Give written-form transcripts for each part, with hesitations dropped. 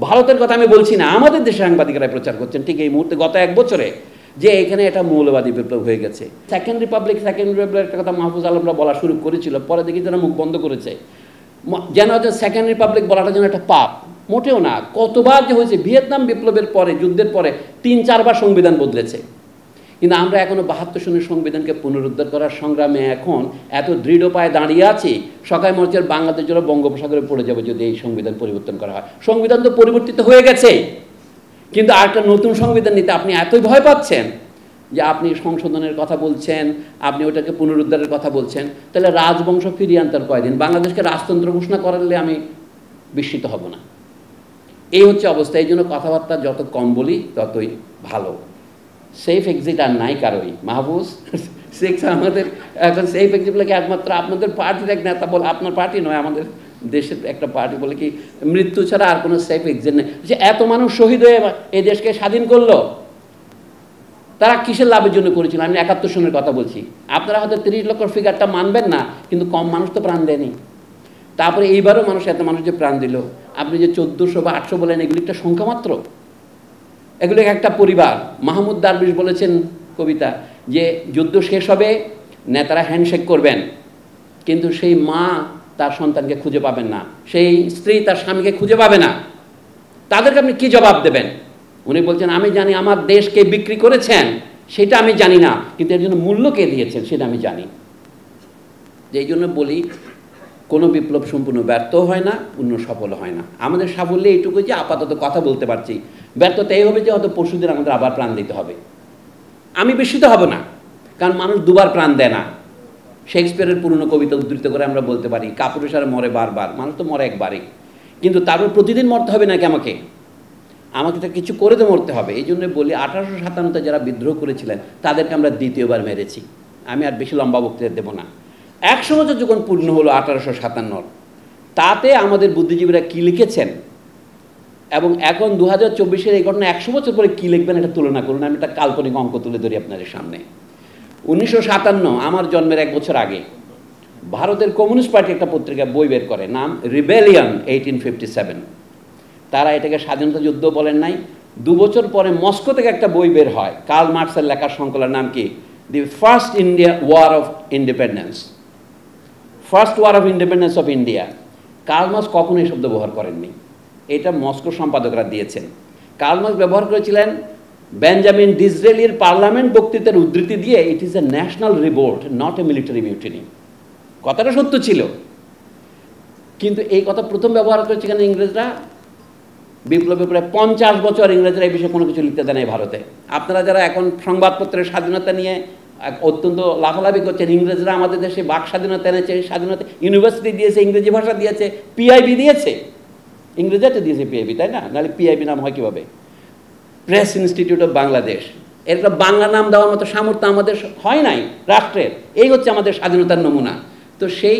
ভারতের কথা আমি বলছি না, আমাদের দেশের সাংবাদিকরা প্রচার করছেন ঠিক এই মুহূর্তে গত 1 বছরে যে এখানে একটা মৌলবাদী বিপ্লব হয়ে গেছে। সেকেন্ড রিপাবলিক একটা কথা মাহফুজ আলমরা বলা শুরু করেছিল, পরে দেখি তারা মুখ বন্ধ করেছে, যেন হচ্ছে সেকেন্ড রিপাবলিক বলাটা যেন একটা পাপ। মোটেও না। কতবার যে হয়েছে, ভিয়েতনাম বিপ্লবের পরে, যুদ্ধের পরে 3-4 বার সংবিধান বদলেছে, কিন্তু আমরা এখনও 72 সনের সংবিধানকে পুনরুদ্ধার করার সংগ্রামে এখন এত দৃঢ় পায়ে দাঁড়িয়ে আছি, সকাল মর্চের বাংলাদেশ জন্য বঙ্গোপসাগরে পড়ে যাবে যদি এই সংবিধান পরিবর্তন করা হয়। সংবিধান তো পরিবর্তিত হয়ে গেছে, কিন্তু আরেকটা নতুন সংবিধান নিতে আপনি এতই ভয় পাচ্ছেন যে আপনি সংশোধনের কথা বলছেন, আপনি ওটাকে পুনরুদ্ধারের কথা বলছেন। তাহলে রাজবংশ ফিরিয়ে আনতে কয়দিন? বাংলাদেশকে রাজতন্ত্র ঘোষণা করালে আমি বিস্মিত হব না। এই হচ্ছে অবস্থা। এই জন্য কথাবার্তা যত কম বলি ততই ভালো। সেফ এক্সিট আর নাই কারোই। মাহফুজ শেখ আমাদের এখন সেফ এক্সিট বলে কি একমাত্র আপনাদের পার্টির এক নেতা বলে, আপনার পার্টি নয়, আমাদের দেশের একটা পার্টি বলে কি মৃত্যু ছাড়া আর কোনো সেফ এক্সিট নেই। যে এত মানুষ শহীদ হয়ে এই দেশকে স্বাধীন করলো, তারা কিসের লাভের জন্য করেছিল? আমি 71 সনের কথা বলছি। আপনারা হয়তো 30 লক্ষ ফিগারটা মানবেন না, কিন্তু কম মানুষ তো প্রাণ দেয়নি। তারপরে এইবারও মানুষ, এত মানুষ যে প্রাণ দিল, আপনি যে 1400 বা 800 বলেন, এগুলি একটা সংখ্যা মাত্র, এগুলো একটা পরিবার। মাহমুদ দারবিশ বলেছেন কবিতা যে যুদ্ধ শেষ হবে, নেতারা হ্যান্ডশেক করবেন, কিন্তু সেই মা তার সন্তানকে খুঁজে পাবেন না, সেই স্ত্রী তার স্বামীকে খুঁজে পাবে না। তাদেরকে আপনি কি জবাব দেবেন? উনি বলছেন, আমি জানি আমার দেশকে বিক্রি করেছেন, সেটা আমি জানি না, কিন্তু এর জন্য মূল্য কে দিয়েছেন সেটা আমি জানি। যেই জন্য বলি, কোনো বিপ্লব সম্পূর্ণ ব্যর্থ হয় না, পূর্ণ সফল হয় না। আমাদের সাফল্য এইটুকু যে আপাতত কথা বলতে পারছি। ব্যর্থতা এই হবে যে হয়তো পরশুদিন আমাদের আবার প্রাণ দিতে হবে। আমি বিস্মিত হব না, কারণ মানুষ দুবার প্রাণ দেয় না। শেক্সপিয়ারের পুরনো কবিতা উদ্ধৃত করে আমরা বলতে পারি, কাপুরুষ আর মরে বারবার। মানুষ তো মরে একবারই, কিন্তু তারপর প্রতিদিন মরতে হবে নাকি আমাকে? আমাকে তো কিছু করে তো মরতে হবে। এই জন্য বলি, 1857 যারা বিদ্রোহ করেছিলেন তাদেরকে আমরা দ্বিতীয়বার মেরেছি। আমি আর বেশি লম্বা বক্তৃতা দেবো না। 100 বছর যখন পূর্ণ হলো 1857, তাতে আমাদের বুদ্ধিজীবীরা কী লিখেছেন এবং এখন 2024-এর এই ঘটনা 100 বছর পরে কী লিখবেন, এটা তুলনা করুন। আমি একটা কাল্পনিক অঙ্ক তুলে ধরি আপনাদের সামনে। 1957, আমার জন্মের 1 বছর আগে, ভারতের কমিউনিস্ট পার্টি একটা পত্রিকা বই বের করে, নাম রিবেলিয়ন 1857। তারা এটাকে স্বাধীনতা যুদ্ধ বলেন নাই। 2 বছর পরে মস্কো থেকে একটা বই বের হয়, কার্ল মার্কসের লেখার সংকলনের নাম কি? The first India war of independence, first war of independence of India. Karl Marx কখনো এই শব্দ ব্যবহার করেননি, এটা মস্কোর সম্পাদকরা দিয়েছেন। কার্ল মার্কস ব্যবহার করেছিলেন বেঞ্জামিন ডিসরেলির পার্লামেন্ট বক্তৃতার উদ্ধৃতি দিয়ে, it is a national revolt not a military mutiny. কথাটা সত্য ছিল, কিন্তু এই কথা প্রথম ব্যবহার করেছে কেন ইংরেজরা? বিপ্লবের প্রায় 50 বছর ইংরেজরা এই বিষয়ে কোনো কিছু লিখতে দেয় না ভারতে। আপনারা যারা এখন সংবাদপত্রের স্বাধীনতা নিয়ে অত্যন্ত লাফালাফি করছেন, ইংরেজরা আমাদের দেশে বাক স্বাধীনতা এনেছে, স্বাধীনতা ইউনিভার্সিটি দিয়েছে, ইংরেজি ভাষা দিয়েছে, পিআইবি দিয়েছে। ইংরেজিতে দিয়েছে পিআইবি, তাই না? নাহলে পিআইবি নাম হয় কীভাবে? Press institute of Bangladesh. এরকম বাংলা নাম দেওয়ার মতো সামর্থ্য আমাদের হয় নাই রাষ্ট্রের। এই হচ্ছে আমাদের স্বাধীনতার নমুনা। তো সেই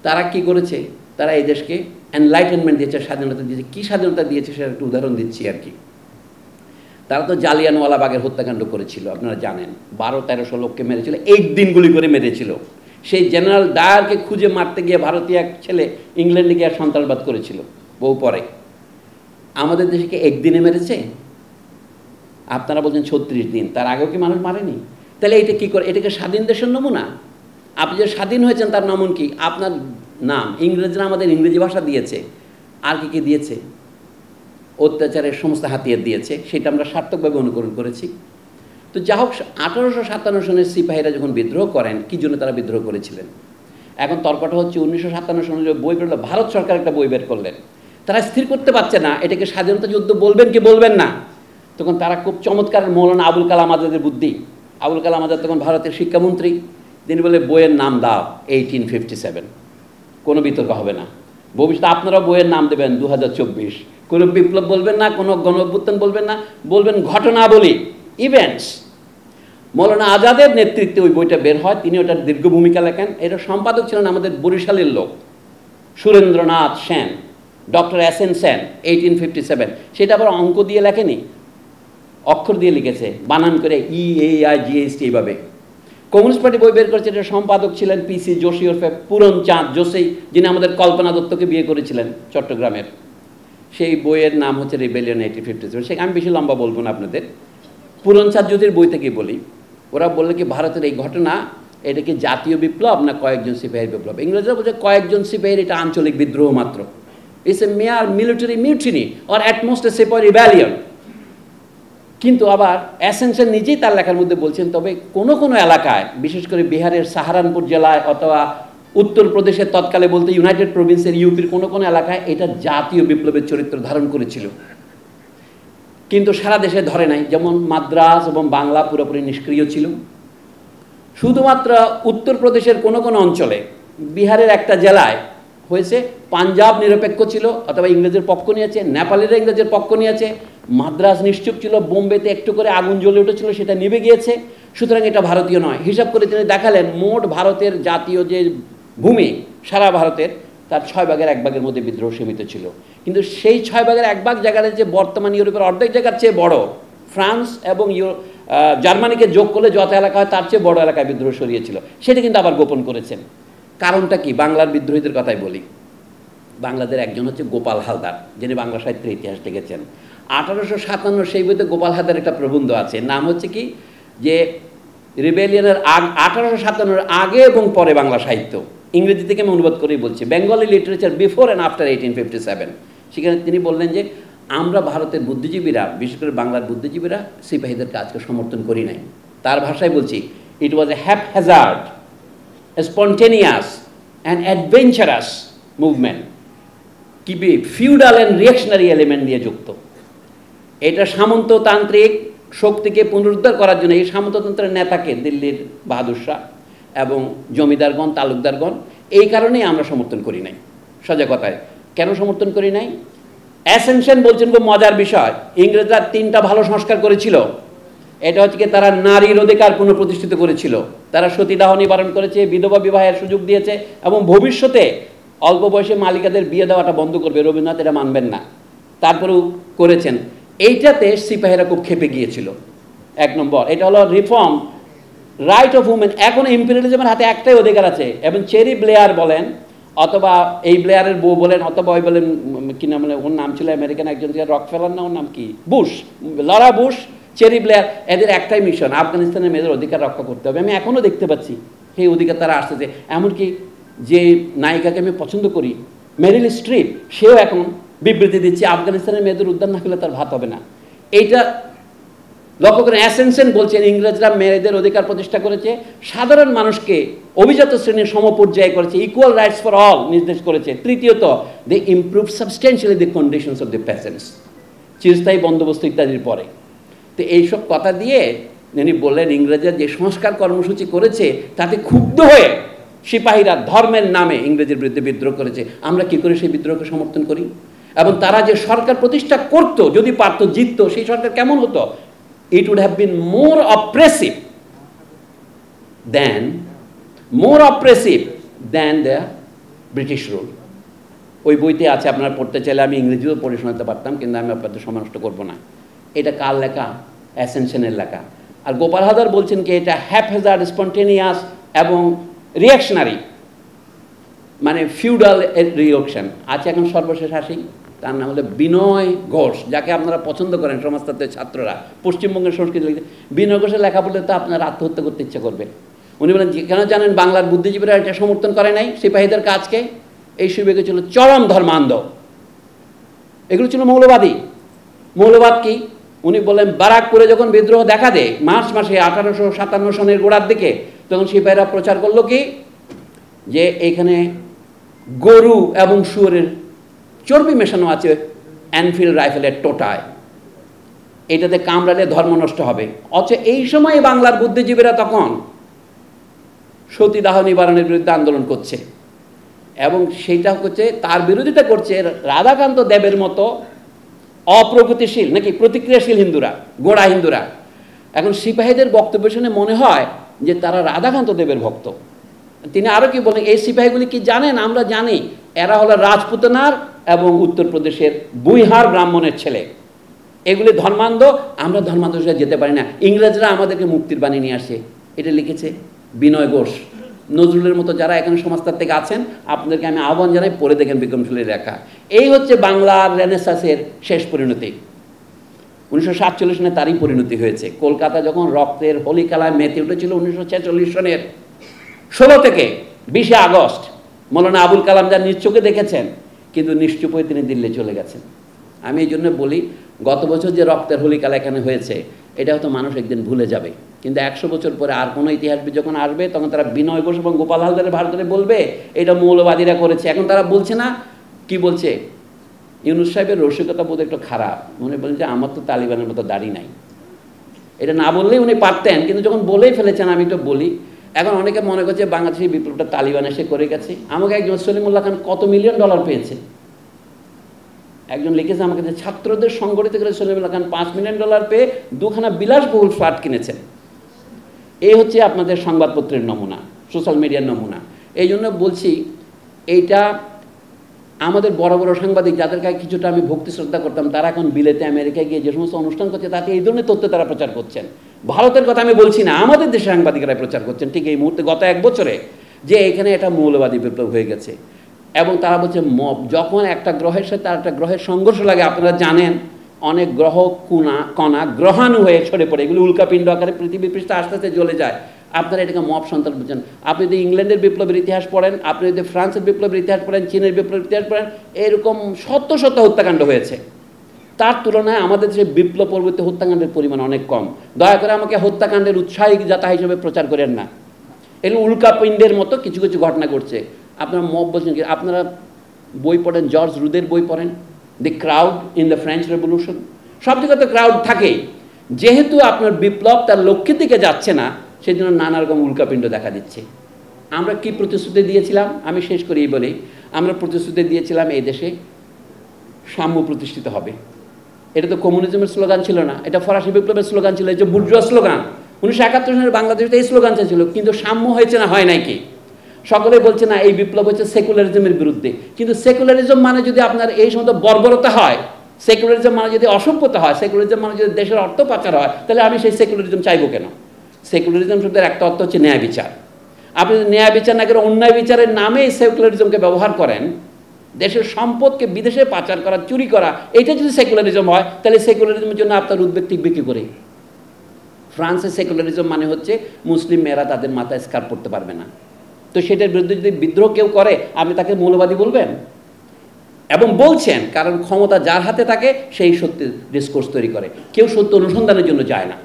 তারা কি করেছে? তারা এই দেশকে এনলাইটেনমেন্ট দিয়েছে, স্বাধীনতা দিয়েছে। কী স্বাধীনতা দিয়েছে সেটা একটু উদাহরণ দিচ্ছি আর কি। তারা তো জালিয়ানওয়ালাবাগের হত্যাকাণ্ড করেছিল, আপনারা জানেন। 1200-1300 লোককে মেরেছিল, 8 দিন গুলি করে মেরেছিল। সেই জেনারেল ডায়ারকে খুঁজে মারতে গিয়ে ভারতীয় এক ছেলে ইংল্যান্ডে গিয়ে সন্ত্রাসবাদ করেছিল বহু পরে। আমাদের দেশে কি 1 দিনে মেরেছে? আপনারা বলছেন 36 দিন, তার আগেও কি মানুষ মারেনি? তাহলে এটা কী করে? এটাকে স্বাধীন দেশের নমুনা? আপনি যে স্বাধীন হয়েছেন তার নমুন কি? আপনার নাম। ইংরেজরা আমাদের ইংরেজি ভাষা দিয়েছে, আর কি কি দিয়েছে? অত্যাচারের সমস্ত হাতিয়ার দিয়েছে, সেটা আমরা সার্থকভাবে অনুকরণ করেছি। তো যা হোক, 1857 সনের সিপাহীরা যখন বিদ্রোহ করেন, কী জন্য তারা বিদ্রোহ করেছিলেন? এখন তর্কটা হচ্ছে 1957 সনের বই বেরোলো, ভারত সরকার একটা বই বের করলেন। তারা স্থির করতে পারছে না এটাকে স্বাধীনতা যুদ্ধ বলবেন কি বলবেন না। তখন তারা খুব চমৎকার, মৌলানা আবুল কালাম আজাদের বুদ্ধি। আবুল কালাম আজাদ তখন ভারতের শিক্ষামন্ত্রী। তিনি বলে, বইয়ের নাম দাও 1857, কোনো বিতর্ক হবে না। ভবিষ্যতে আপনারা বইয়ের নাম দেবেন 2024। কোনো বিপ্লব বলবেন না, কোনো গণঅভ্যুত্থান বলবেন না, বলবেন ঘটনাবলী, ইভেন্টস। মৌলানা আজাদের নেতৃত্বে ওই বইটা বের হয়, তিনি ওটার দীর্ঘ ভূমিকা লেখেন। এটা সম্পাদক ছিলেন আমাদের বরিশালের লোক সুরেন্দ্রনাথ সেন, ডক্টর এস.এন. সেন। 1857 সেটা আবার অঙ্ক দিয়ে লেখেনি, অক্ষর দিয়ে লিখেছে, বানান করে EAIGST এইভাবে। কমিউনিস্ট পার্টি বই বের করেছে, এটা সম্পাদক ছিলেন PC যোশী ওরফে পুরনচাঁদ যোশী, যিনি আমাদের কল্পনা দত্তকে বিয়ে করেছিলেন চট্টগ্রামের। সেই বইয়ের নাম হচ্ছে রিবেলিয়ন 1857। সে আমি বেশি লম্বা বলবো না আপনাদের, পুরন চাঁদ জ্যোতির বই থেকে বলি। ওরা বললো কি ভারতের এই ঘটনা এটা কি জাতীয় বিপ্লব না কয়েকজন সিপাহীর বিপ্লব? ইংরেজরা বলছে কয়েকজন সিপাহীর এটা আঞ্চলিক বিদ্রোহ মাত্র, it's a mere military mutiny or at most a sipahi rebellion. কিন্তু আবার অ্যাসেনশন নিজেই তার লেখার মধ্যে বলছেন তবে কোনো কোনো এলাকায়, বিশেষ করে বিহারের সাহারানপুর জেলায় অথবা উত্তরপ্রদেশের তৎকালে বলতে ইউনাইটেড প্রভিন্সের ইউপির কোনো কোনো এলাকায় এটা জাতীয় বিপ্লবের চরিত্র ধারণ করেছিল, কিন্তু সারা দেশে ধরে নাই। যেমন মাদ্রাজ এবং বাংলা পুরোপুরি নিষ্ক্রিয় ছিল। শুধুমাত্র উত্তরপ্রদেশের কোনো কোনো অঞ্চলে, বিহারের একটা জেলায় হয়েছে, পাঞ্জাব নিরপেক্ষ ছিল অথবা ইংরেজের পক্ষ নিয়েছে, নেপালের ইংরেজের পক্ষ নিয়েছে, মাদ্রাজ নিশ্চুপ ছিল, বোম্বেতে একটু করে আগুন জ্বলে উঠেছিল, সেটা নিভে গিয়েছে, সুতরাং এটা ভারতীয় নয়। হিসাব করে তিনি দেখালেন মোট ভারতের জাতীয় যে ভূমি সারা ভারতের তার 6 ভাগের 1 ভাগের মধ্যে বিদ্রোহ সীমিত ছিল। কিন্তু সেই 6 ভাগের 1 ভাগ জায়গাটা যে বর্তমান ইউরোপের অর্ধেক জায়গার চেয়ে বড়, ফ্রান্স এবং জার্মানিকে যোগ করলে যত এলাকা হয় তার চেয়ে বড় এলাকায় বিদ্রোহ সরিয়েছিল, সেটা কিন্তু আবার গোপন করেছেন। কারণটা কি? বাংলার বিদ্রোহীদের কথাই বলি। বাংলাদেশের একজন হচ্ছে গোপাল হালদার, যিনি বাংলা সাহিত্যের ইতিহাস লিখেছেন। 1857 সেই বইতে গোপাল হালদার একটা প্রবন্ধ আছে, নাম হচ্ছে কি যে রিবেলিয়নের 1857 আগে এবং পরে বাংলা সাহিত্য, ইংরেজি থেকে আমি অনুবাদ করেই বলছি, Bengali literature before and after 1857। সেখানে তিনি বললেন যে আমরা ভারতের বুদ্ধিজীবীরা, বিশেষ করে বাংলার বুদ্ধিজীবীরা সিপাহীদের কাজকে সমর্থন করি নাই। তার ভাষায় বলছি, ইট ওয়াজ এ হ্যাপহ্যাজার্ড, স্পন্টেনিয়াস অ্যান্ড অ্যাডভেঞ্চারাস মুভমেন্ট, কি ফিউডাল অ্যান্ড রিয়াকশনারি এলিমেন্ট দিয়ে যুক্ত। এটা সামন্ততান্ত্রিক শক্তিকে পুনরুদ্ধার করার জন্য, এই সামন্ততন্ত্রের নেতাকে দিল্লির বাহাদুর শাহ এবং জমিদারগণ, তালুকদারগণ, এই কারণেই আমরা সমর্থন করি নাই। সোজা কথায় কেন সমর্থন করি নাই? অ্যাসেনশন বলছেন খুব মজার বিষয়, ইংরেজরা 3টা ভালো সংস্কার করেছিল। এটা হচ্ছে কি তারা নারীর অধিকার পুনঃপ্রতিষ্ঠিত করেছিল, তারা সতীদাহ নিবারণ করেছে, বিধবা বিবাহের সুযোগ দিয়েছে, এবং ভবিষ্যতে অল্প বয়সে মালিকাদের বিয়ে দেওয়াটা বন্ধ করবে। রবীন্দ্রনাথ এটা মানবেন না, তারপরেও করেছেন। এইটাতে সিপাহীরা খুব খেপে গিয়েছিল। 1 নম্বর, এটা হলো রিফর্ম, রাইট অফ উমেন। এখন ইম্পেরিয়ালিজমের হাতে একটাই অধিকার আছে, এবং চেরি ব্লেয়ার বলেন অথবা এই ব্লেয়ারের বউ বলেন অথবা ওই বলেন কি নাম, ওর নাম ছিল আমেরিকান একজন, রকফেলার না, ওর নাম কি, Bush, Laura Bush, Cherie Blair, এদের একটাই মিশন, আফগানিস্তানের মেয়েদের অধিকার রক্ষা করতে হবে। আমি এখনও দেখতে পাচ্ছি সেই অধিকার তারা আসতেছে। এমনকি যে নায়িকাকে আমি পছন্দ করি, মেরিল স্ট্রিপ, সেও এখন বিবৃতি দিচ্ছে আফগানিস্তানের মেয়েদের উদ্ধার না করলে তার ভাত হবে না। এইটা লক্ষ্য করে অ্যাসেনশন বলছেন ইংরেজরা মেয়েদের অধিকার প্রতিষ্ঠা করেছে, সাধারণ মানুষকে অভিজাত শ্রেণীর সমপর্যায়ে করেছে, ইকুয়াল রাইটস ফর অল নির্দেশ করেছে। তৃতীয়ত, they improve substantially the conditions of the peasants, চিরস্থায়ী বন্দোবস্ত ইত্যাদির পরে। তো এইসব কথা দিয়ে যিনি বললেন ইংরেজরা যে সংস্কার কর্মসূচি করেছে তাতে ক্ষুব্ধ হয়ে সিপাহীরা ধর্মের নামে ইংরেজের বিরুদ্ধে বিদ্রোহ করেছে। আমরা কি করে সেই বিদ্রোহকে সমর্থন করি? এবং তারা যে সরকার প্রতিষ্ঠা করতো, যদি পারতো, জিততো, সেই সরকার কেমন হতো? It would have been more oppressive than the British rule. ওই বইতে আছে, আপনারা পড়তে চাইলে আমি ইংরেজিও পড়ে শোনাতে পারতাম, কিন্তু আমি আপনাদের সময় নষ্ট করবো না। এটা কার লেখা? অ্যাসেনশনের লেখা। আর গোপাল হালদার বলছেন কি এটা হ্যাপহ্যাজার্ড, স্পন্টেনিয়াস এবং রিয়াকশনারি, মানে ফিউডাল রিয়াকশন আছে। এখন সর্বশেষ আসি, তার নাম হলো বিনয় ঘোষ, যাকে আপনারা পছন্দ করেন সমাজতত্ত্বের ছাত্ররা, পশ্চিমবঙ্গের সংস্কৃতি লিখতে। বিনয় ঘোষের লেখা পড়লে তো আপনার আত্মহত্যা করতে ইচ্ছা করবে। উনি বলেন কেন জানেন? বাংলার বুদ্ধিজীবীরা এটা সমর্থন করে নাই সিপাহীদের কাজকে। এই সুবিধা ছিল চরম ধর্মান্ধ, এগুলো ছিল মৌলবাদী। মৌলবাদ কি? উনি বলেন বারাকপুরে যখন বিদ্রোহ দেখা দেয় মার্চ মাসে 1857 সনের গোড়ার দিকে, তখন সিপাহীরা প্রচার করলো কি যে এখানে গরু এবং শুয়োরের চর্বি মেশানো আছে এনফিল্ড রাইফেলের টোটায়, এটাতে কামড়ালে ধর্ম নষ্ট হবে। অথচ এই সময় বাংলার বুদ্ধিজীবীরা তখন সতীদাহ নিবারণের বিরুদ্ধে আন্দোলন করছে, এবং সেইটা হচ্ছে তার বিরোধিতা করছে রাধাকান্ত দেবের মতো অপ্রগতিশীল নাকি প্রতিক্রিয়াশীল হিন্দুরা, গোড়া হিন্দুরা। এখন সিপাহীদের বক্তব্য শুনে মনে হয় যে তারা রাধাকান্ত দেবের ভক্ত। তিনি আরও কি বলেন, এই সিপাহীগুলি কি জানেন? আমরা জানি এরা হলো রাজপুতনার এবং উত্তরপ্রদেশের বুইহার ব্রাহ্মণের ছেলে, এগুলি ধর্মান্ধ, আমরা ধর্মান্ধ যেতে পারি না, ইংরেজরা আমাদেরকে মুক্তির বাণী নিয়ে আসে। এটা লিখেছে বিনয় ঘোষ। নজরুলের মতো যারা এখানে সমাজতার থেকে আছেন, আপনাদেরকে আমি আহ্বান জানাই, পড়ে দেখেন বিক্রমশীলের লেখা। এই হচ্ছে বাংলার রেনেসাসের শেষ পরিণতি। 1947 সনে তারই পরিণতি হয়েছে। কলকাতা যখন রক্তের হোলি খেলায় মেতে উঠেছিল 1946 সনের 16 থেকে 20 আগস্ট, মৌলানা আবুল কালাম যা নিজ চোখে দেখেছেন, কিন্তু নিশ্চুপ হয়ে তিনি দিল্লি চলে গেছেন। আমি এই জন্য বলি, গত বছর যে রক্তের হোলি খেলা এখানে হয়েছে, এটা হয়তো মানুষ একদিন ভুলে যাবে, কিন্তু 100 বছর পরে আর কোনো ইতিহাসবিদ যখন আসবে, তখন তারা বিনয় ঘোষ এবং গোপাল হালদারের ভার ধরে বলবে এটা মৌলবাদীরা করেছে। এখন তারা বলছে না, কি বলছে, ইউনুস সাহেবের রসিকতা বোধ একটু খারাপ, মনে বলেন যে আমার তো তালিবানের মতো দাড়ি নাই। এটা না বললেই উনি পারতেন, কিন্তু যখন বলেই ফেলেছেন আমি তো বলি। এখন অনেকে মনে করছে বাংলাদেশের বিপ্লবটা তালিবান এসে করে গেছে। আমাকে একজন সলিমুল্লাহ খান কত $1 মিলিয়ন পেয়েছে, একজন লিখেছে আমাকে যে ছাত্রদের সংগঠিত করে সলিমুল্লাহ খান $5 মিলিয়ন পেয়ে 2খানা বিলাসবহুল ফ্ল্যাট কিনেছেন। এই হচ্ছে আপনাদের সংবাদপত্রের নমুনা, সোশ্যাল মিডিয়ার নমুনা। এই জন্য বলছি, এইটা আমাদের বড় বড় সাংবাদিক যাদেরকে কিছুটা আমি ভক্তি শ্রদ্ধা করতাম, তারা এখন বিলেতে আমেরিকায় গিয়ে যে সমস্ত অনুষ্ঠান করছে, তাতে এই ধরনের তথ্য তারা প্রচার করছেন। ভারতের কথা আমি বলছি না, আমাদের দেশের সাংবাদিকরা প্রচার করছেন ঠিক এই মুহূর্তে, গত 1 বছরে, যে এখানে এটা মৌলবাদী বিপ্লব হয়ে গেছে। এবং তারা বলছে মব, যখন একটা গ্রহের সাথে আর একটা গ্রহের সংঘর্ষ লাগে, আপনারা জানেন অনেক গ্রহ কণা গ্রহাণু হয়ে ছড়ে পড়ে, এগুলো উল্কাপিণ্ড আকারে পৃথিবীর পৃষ্ঠে আস্তে আস্তে জ্বলে যায়। আপনারা এটাকে মব সন্ত্রাস বুঝছেন। আপনি যদি ইংল্যান্ডের বিপ্লবের ইতিহাস পড়েন, আপনি যদি ফ্রান্সের বিপ্লবের ইতিহাস পড়েন, চীনের বিপ্লবের ইতিহাস পড়েন, এরকম শত শত হত্যাকাণ্ড হয়েছে। তার তুলনায় আমাদের দেশে বিপ্লব পরবর্তী হত্যাকাণ্ডের পরিমাণ অনেক কম। দয়া করে আমাকে হত্যাকাণ্ডের উৎসাহী যাতা হিসেবে প্রচার করেন না। এগুলো উল্কাপিণ্ডের মতো কিছু কিছু ঘটনা ঘটছে। আপনারা মব বলছেন কি? আপনারা বই পড়েন, জর্জ রুদের বই পড়েন, দি crowd in the French revolution. সব জায়গায় তো ক্রাউড থাকেই। যেহেতু আপনার বিপ্লব তার লক্ষ্যের দিকে যাচ্ছে না, সেই জন্য নানা রকম উল্কাপিণ্ড দেখা দিচ্ছে। আমরা কি প্রতিশ্রুতি দিয়েছিলাম? আমি শেষ করি বলি, আমরা প্রতিশ্রুতি দিয়েছিলাম এই দেশে সাম্য প্রতিষ্ঠিত হবে। এটা তো কমিউনিজমের স্লোগান ছিল না, এটা ফরাসি বিপ্লবের স্লোগান ছিল, এই যে বুর্জোয়া স্লোগান। 1971 সালের বাংলাদেশে এই স্লোগানটা ছিল, কিন্তু সাম্য হয়েছে না হয় নাই কি? সকলে বলছে না এই বিপ্লব হচ্ছে সেকুলারিজমের বিরুদ্ধে। কিন্তু সেকুলারিজম মানে যদি আপনার এই সমস্ত বর্বরতা হয়, সেকুলারিজম মানে যদি অসভ্যতা হয়, সেকুলারিজম মানে যদি দেশের অর্থ পাচার হয়, তাহলে আমি সেই সেকুলারিজম চাইবো কেন? সেকুলারিজম শব্দের একটা অর্থ হচ্ছে ন্যায় বিচার। আপনি যদি ন্যায় বিচার না করে অন্যায় বিচারের নামে সেকুলারিজমকে ব্যবহার করেন, দেশের সম্পদকে বিদেশে পাচার করা, চুরি করা, এটা যদি সেকুলারিজম হয়, তাহলে সেকুলারিজমের জন্য আপনার উদ্বেগ টিকবে কি করে? ফ্রান্সের সেকুলারিজম মানে হচ্ছে মুসলিম মেয়েরা তাদের মাথায় স্কার্ফ পরতে পারবে না। তো সেটার বিরুদ্ধে যদি বিদ্রোহ কেউ করে, আপনি তাকে মৌলবাদী বলবেন? এবং বলছেন, কারণ ক্ষমতা যার হাতে থাকে সেই সত্যের ডিসকোর্স তৈরি করে। কেউ সত্য অনুসন্ধানের জন্য যায় না।